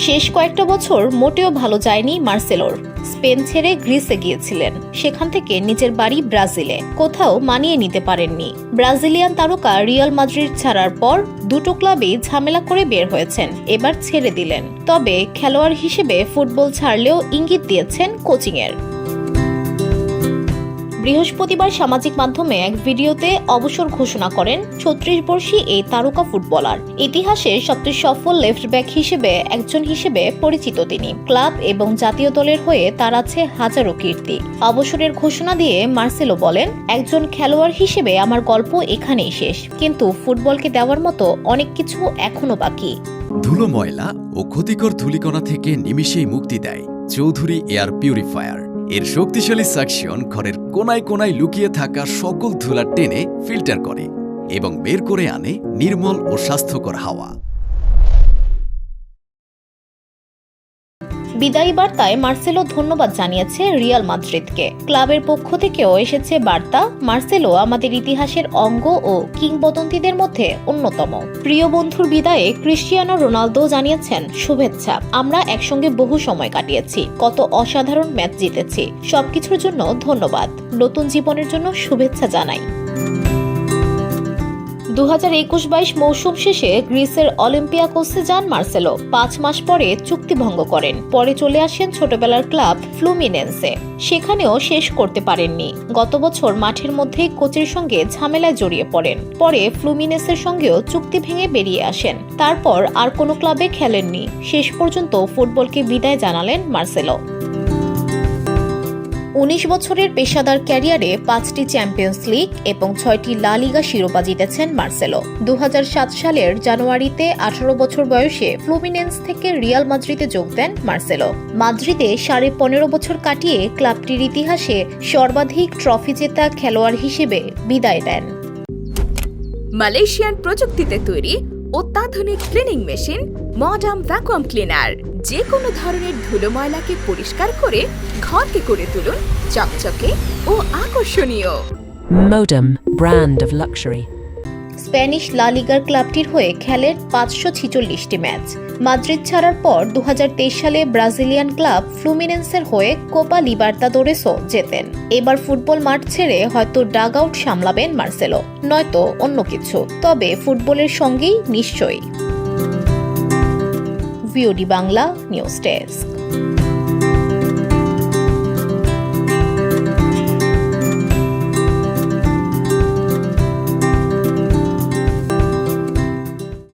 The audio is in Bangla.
শেষ কয়েকটা বছর মোটেও ভালো যায়নি মার্সেলোর। স্পেন ছেড়ে গ্রিসে গিয়েছিলেন, সেখান থেকে নিজের বাড়ি ব্রাজিলে। কোথাও মানিয়ে নিতে পারেননি। ব্রাজিলিয়ান তারকা রিয়াল মাদ্রিদ ছাড়ার পর দুটো ক্লাবেই ঝামেলা করে বের হয়েছেন, এবার ছেড়ে দিলেন। তবে খেলোয়াড় হিসেবে ফুটবল ছাড়লেও ইঙ্গিত দিয়েছেন কোচিংয়ের। বৃহস্পতিবার সামাজিক মাধ্যমে এক ভিডিওতে অবসর ঘোষণা করেন ৩৬ বর্ষী এই তারকা ফুটবলার। ইতিহাসের সবচেয়ে সফল লেফট ব্যাক হিসেবে একজন হিসেবে পরিচিত তিনি। ক্লাব এবং জাতীয় দলের হয়ে তার আছে হাজারো কীর্তি। অবসরের ঘোষণা দিয়ে মার্সেলো বলেন, একজন খেলোয়াড় হিসেবে আমার গল্প এখানেই শেষ, কিন্তু ফুটবলকে দেওয়ার মতো অনেক কিছু এখনো বাকি। ধুলো, ময়লা ও ক্ষতিকর ধূলিকণা থেকে নিমিষেই মুক্তি দেয় চৌধুরী এয়ার পিউরিফায়ার। এর শক্তিশালী সাকশন ঘরের কোনায় কোনায় লুকিয়ে থাকা সকল ধুলা টেনে ফিল্টার করে এবং বের করে আনে নির্মল ও স্বাস্থ্যকর হাওয়া। বিদায়ী বার্তায় মার্সেলো ধন্যবাদ জানিয়েছে রিয়াল মাদ্রিদকে। ক্লাবের পক্ষ থেকেও এসেছে বার্তা, মার্সেলো আমাদের ইতিহাসের অঙ্গ ও কিংবদন্তিদের মধ্যে অন্যতম। প্রিয় বন্ধুর বিদায়ে ক্রিস্টিয়ানো রোনালদো জানিয়েছেন শুভেচ্ছা। আমরা একসঙ্গে বহু সময় কাটিয়েছি, কত অসাধারণ ম্যাচ জিতেছি। সবকিছুর জন্য ধন্যবাদ। নতুন জীবনের জন্য শুভেচ্ছা জানাই। 2021-22 মৌসুম শেষে গ্রিসের অলিম্পিয়াকোসে যান মার্সেলো। 5 মাস পরে চুক্তিভঙ্গ করেন। পরে চলে আসেন ছোটবেলার ক্লাব ফ্লুমিনেন্সে। সেখানেও শেষ করতে পারেননি। গত বছর মাঠের মধ্যেই কোচের সঙ্গে ঝামেলায় জড়িয়ে পড়েন। পরে ফ্লুমিনেন্সের সঙ্গেও চুক্তি ভেঙে বেরিয়ে আসেন। তারপর আর কোনো ক্লাবে খেলেননি। শেষ পর্যন্ত ফুটবলকে বিদায় জানালেন মার্সেলো। 19 বছরের পেশাদার ক্যারিয়ারে 5টি চ্যাম্পিয়ন্স লিগ এবং 6টি লা লিগা শিরোপা জিতেছেন মার্সেলো। 2007 সালের জানুয়ারিতে 18 বছর বয়সে ফ্লুমিনেন্স থেকে রিয়াল মাদ্রিদে যোগ দেন মার্সেলো। মাদ্রিদে 15.5 বছর কাটিয়ে ক্লাবটির ইতিহাসে সর্বাধিক ট্রফি জেতা খেলোয়াড় হিসেবে বিদায় দেন। মালয়েশিয়ান প্রযুক্তিতে তৈরি অত্যাধুনিক cleaning machine modern vacuum cleaner যে কোনো ধরনের ধুলো ময়লাকে পরিষ্কার করে ঘরকে করে তুলুন চকচকে ও আকর্ষণীয়। Modem, brand of luxury. Spanish লা লিগার ক্লাবটির হয়ে খেলেন 546টি ম্যাচ। মাদ্রিদ ছাড়ার পর 2023 সালে ব্রাজিলিয়ান ক্লাব ফ্লুমিনেন্সের হয়ে কোপা লিবার্তাদোরেসও জেতেন। এবার ফুটবল মাঠ ছেড়ে হয়তো ডাগ আউট সামলাবেন মার্সেলো, নয়তো অন্য কিছু। তবে ফুটবলের সঙ্গেই নিশ্চয়ই। VOD Bangla news desk.